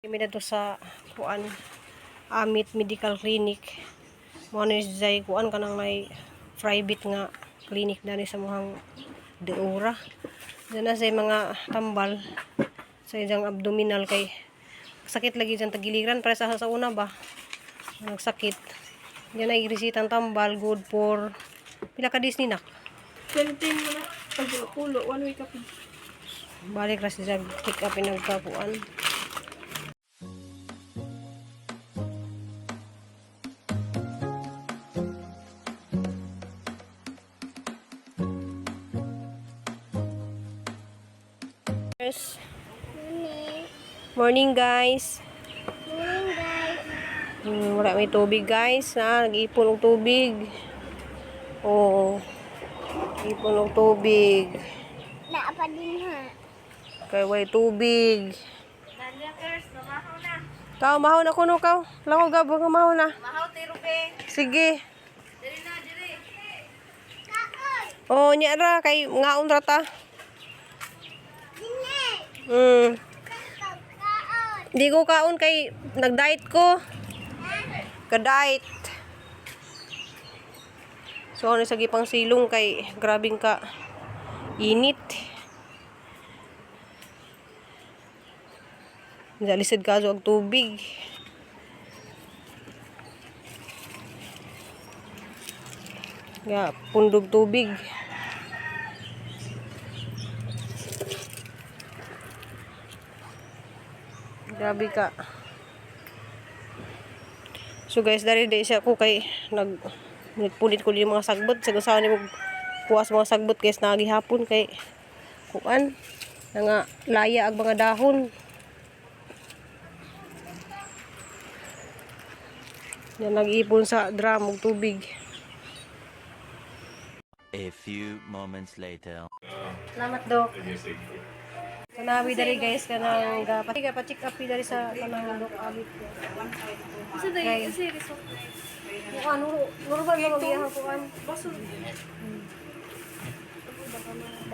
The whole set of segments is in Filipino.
Kami na to sa kuan Amit Medical Clinic. Mo ni jay kuan kanang may private nga clinic dani sa mohang Deora. Diyan na sa mga tambal sa iyang abdominal kay sakit lagi dyan tagiliran para sa una ba. Nagsakit. Diyan ay resitang tambal good for pila ka days ni nak. 17 mo na pagpulo 1 week up. Balik ra siya pick up pinagkakuan. Morning guys. Morning guys. Wala may tubig guys. Nag-ipon ng tubig. Oh. Ipon ng tubig. Naapa din ha. Kaya way tubig. Nadia girls, mamahaw na. Kau mahaw na kuno kau. Lango gabo nga mahaw na. Mahaw tiro be. Sige. Diri na diri. Oh, nya ra kay ngaon ra ta. Di ko kaon kay nag-diet ko. Ka-diet. So ano sa gipang silong kay grabing ka init. Nalisod ka og tubig. Ya, pundog tubig. Grabe ka. So guys, dari siya ko kay nagpunit ko yung mga sagbot. Sa gusawa ni mo kuwas mga sagbot guys na gihapon kay kuan nga laya ang mga dahon. Yan nag-ipon sa drum og tubig. A few moments later. Salamat dok. Kanawi dari guys kanang pa-check up dari sa kanang dok abit. Isa dai isa result. Mo ano normal ba magiyang kuan?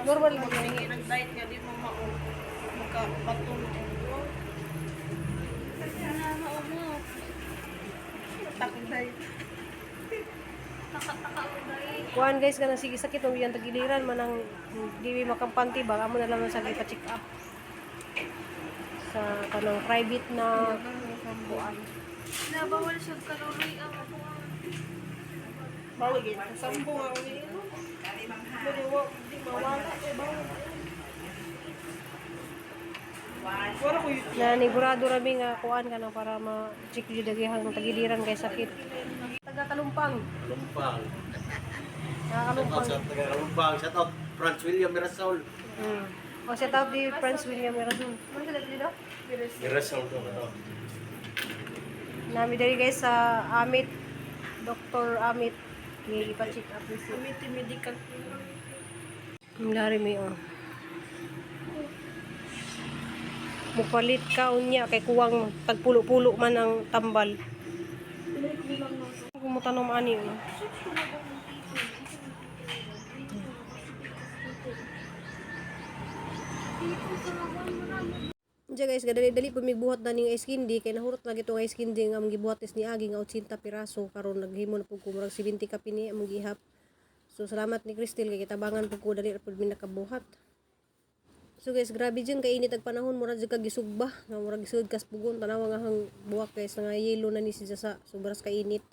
Normal ba Sige nag-diet nga di mo mao. Magka-baton. Na mao mo. Takot dai. Taka-taka dai. kuan guys kanang sige sakit mo biyang tagiliran manang di makampanti ba amo na lang sa pa-check up. Sa kanang private na kuan. Nabawal siya kalori ang ako. Bawal gid. Sambong ang ni. Dili wa di mawala kay bawal. Wala ko yun. Na nigurado rami nga kuan kanang para ma-check jud dagihang tagiliran kay sakit. Taga Kalumpang. Lumpang. Kalumpang. Lumpang. Shout out Franz William Mirasol. O set out di Prince William Erasun. Ano sila dito? Mirasol to ano. Nami dari guys sa Amit Dr. Amit ni ipa-check up ni si. Amity medical. Lari mi mupalit ka unya kay kuwang tagpulo-pulo man ang tambal. Kumutanong ani no. Diya guys, gadali-dali pamigbuhat na ning ice candy kay nahurot lagi itong ice candy nga gibuhates ni Agi nga 80 piraso karon naghimo na pug ko murag 70 ka pini among gihap. So salamat ni Crystal kay kitabangan pug ko dali ra pud mi nakabuhat. So guys, grabe dyan kay init ag panahon murag jud kag gisugba nga murag gisud kas pugon tanawa nga hang buwak guys nga yelo na ni siya sa sobras ka init.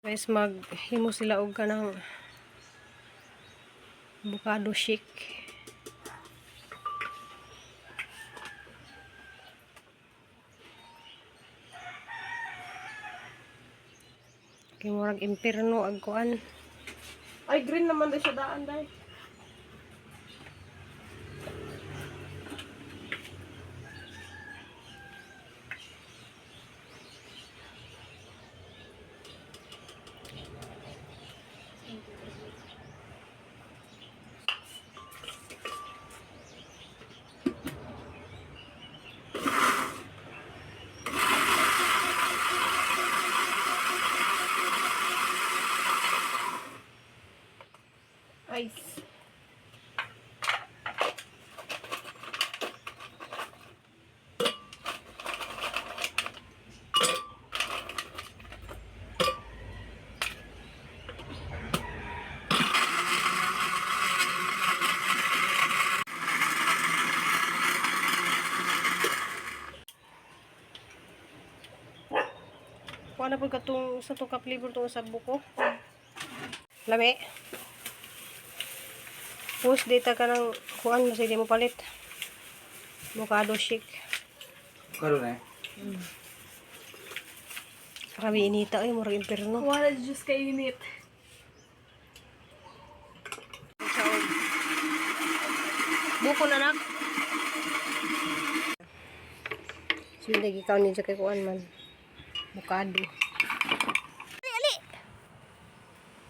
Guys, maghimo sila og kanang avocado shake. Kay murag imperno ag kuan. Ay green naman dai siya daan dai. Ice. Kuha na po katong sa to ka flavor tong sa buko. Lami. Push data ka ng kuan mo sige mo palit. Avocado shake. Karon eh. Grabe inita ay murag imperno. Wala just kainit. Buko na nak. Sige ikaw ni kay kuan man. Avocado. Ali.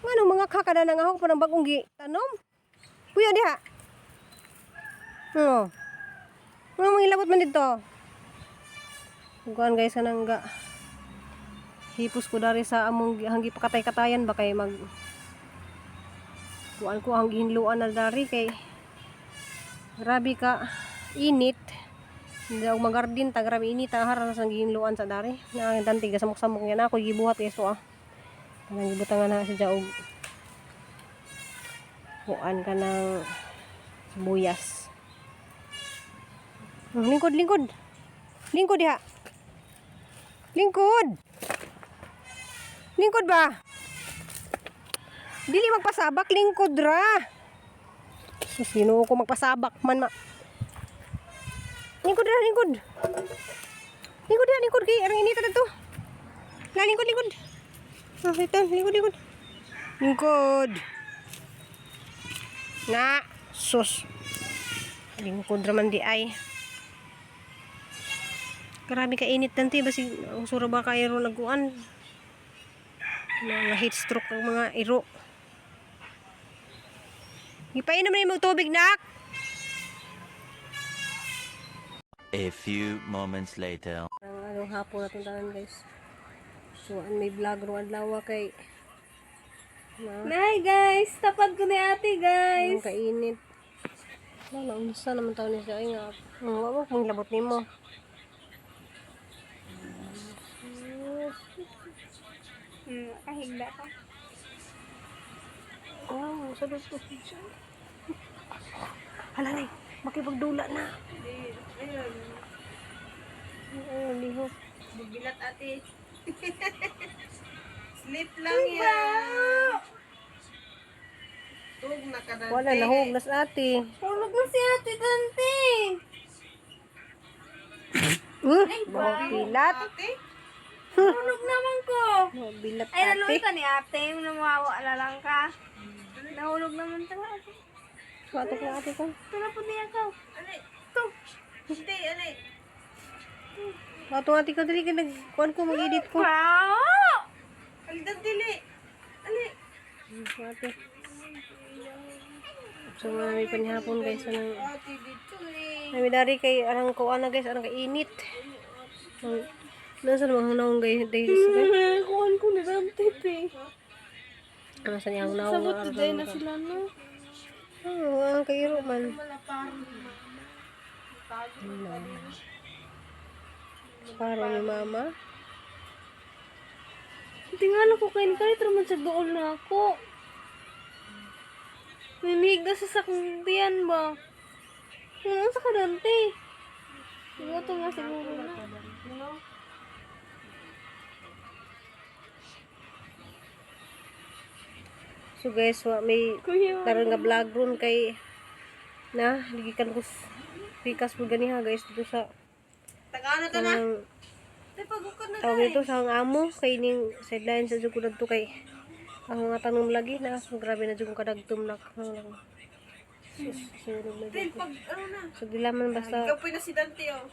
Ngano mga kakada nang ahok pa ng bagong tanom? Puyo diha. Oh. Ano mangilabot man dito? Kuan guys anangga. Hipos ko dari sa among hanggi pakatay-katayan ba kay mag kuan ko ang gihinluan na dari kay grabe ka init. Hindi ako magardin ta grabe init ta haran sa gihinluan sa dari. Na dantiga samok-samok yan ako gibuhat yeso ah. Kanang gibutangan na sa jaog. Kuan ka ng sibuyas. Lingkod, lingkod. Lingkod diha. Lingkod. Lingkod ba? Dili magpasabak, lingkod ra. Sino ko magpasabak man ma. Lingkod ra, lingkod. Lingkod diha, lingkod kay arang inita dito. La lingkod, lingkod. Ah, ito, lingkod, lingkod. Lingkod. Na, sus. Lingkod ra man di ay. Grabe ka init tanti basi usura ba kayo ro nagkuan. Mga heat stroke ang mga iro. Ipainom na yung tubig nak. A few moments later. Anong hapon natin tanan guys. So may vlog ro adlaw kay Nay guys, tapad ko ni ate guys. ang kainit. Wala unsa naman taon ni siya ay nga. Wa mo labot nimo. Kahigda ka. Wow, sadot po. Hala nay, makipagdula na. Ayun, lihok. Bugilat ate. Sleep lang yan. Tug na ka na. Wala nahugnas ate. Tulog na si ate Dante. Bilat. Ate? Tulog naman ko. Bilat Ay, nalunod ate. ka ni ate. Yung namawala lang ka. Nahulog naman ka nga ate. Batok na ate ko. Ito na po niya ka. Ali, ito. Hindi, ali. Batok ate ko dali ka nagkuhan ko mag-edit ko. Wow! Ali, dili. Ali. Ate. So may panihapon guys anang Ate, dito eh. nami dari kay arang kuan na guys arang kainit. Nasa namang hunahon guys guys. Kuhan ko ni Dante eh. Ano sa niyang hunahon Sabot araw today na ka. sila no. Oo, ang kairo man. Paro ni mama. Tingala ko kain kahit raman sa doon na ako. Naniig na sa saktiyan ba? Ano sa kadante? Ito nga siguro na. So guys, may Kuya. karon nga vlog ron kay na ligikan ko pikas po ganiha guys dito sa Tagana ta na. kanang Tay pagukod na tawag dito sa ang amo kay ning sideline sa jud ko dito kay ang mga tanom lagi na so grabe na jud ko kadagtom na sunog na Tay dito. pag ano na. So dilaman basta Kapoy na si Dante oh.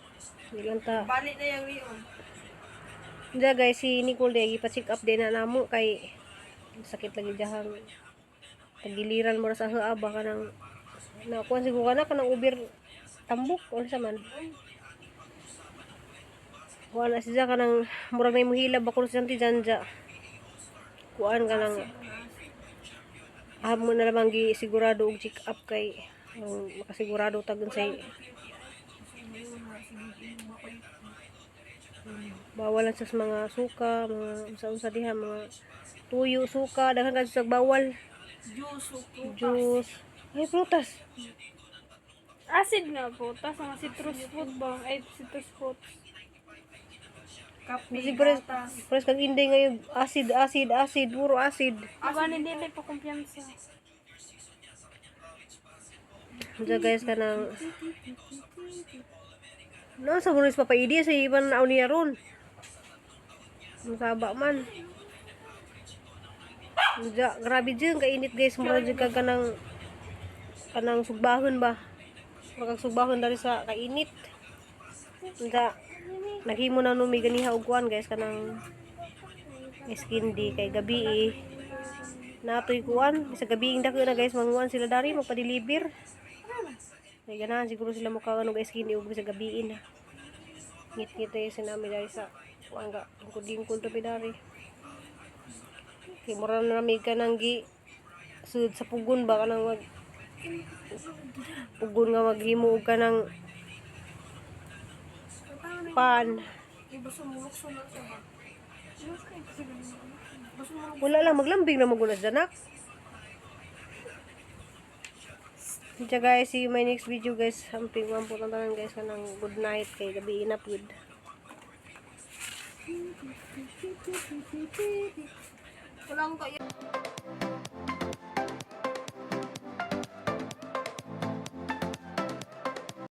dilan ta. Balik na yang riyon. Diya guys si Nicole day ipa-check up din na namo kay sakit lagi jahang tagiliran mo ra sa haaba ka nang nakuha siguro ka na kanang uber tambok o sa man wala siya ka nang murag may muhilab ako sa janja kuan ka nang mo na lamang gi sigurado og check up kay makasigurado tagon say bawalan sa mga suka mga unsa-unsa diha mga tuyo, suka, daghan ka sa bawal. Juice. Ay, prutas. Acid nga po. Tapos mga citrus fruit ba? Ay, citrus fruit. Kape, Kasi pares gatas. kang inday ngayon, acid, puro acid. Aba, hindi may pa kumpiyansa. Diyan guys ka nang nasa mo rin papaidi sa iban na niya ron. Masaba man. Diyan, grabe dyan, kainit guys. Mura dyan ka kanang sugbahon ba. Mura kang sugbahon dari sa kainit. Diyan, naghimo na numi ganiha og kuan guys kanang iskindi kay gabi natoy kuan sa gabi dako na guys manguan sila dari magpa-deliver. Kay ganahan siguro sila makaano guys iskindi og sa gabi na. Ngit-ngit tayo sa namin dari sa kuan ga kuding-kuding tabi dari. Kay mura na nami ka nang gi sud sa pugon ba kanang mag pugon nga maghimo og kanang pan. Iba sumulok na siya ba? Wala lang, maglambing na magulas danak. Diyan guys, see you my next video guys. Hamping mampo lang tanan guys kanang good night kay gabi inap good. Walang kaya.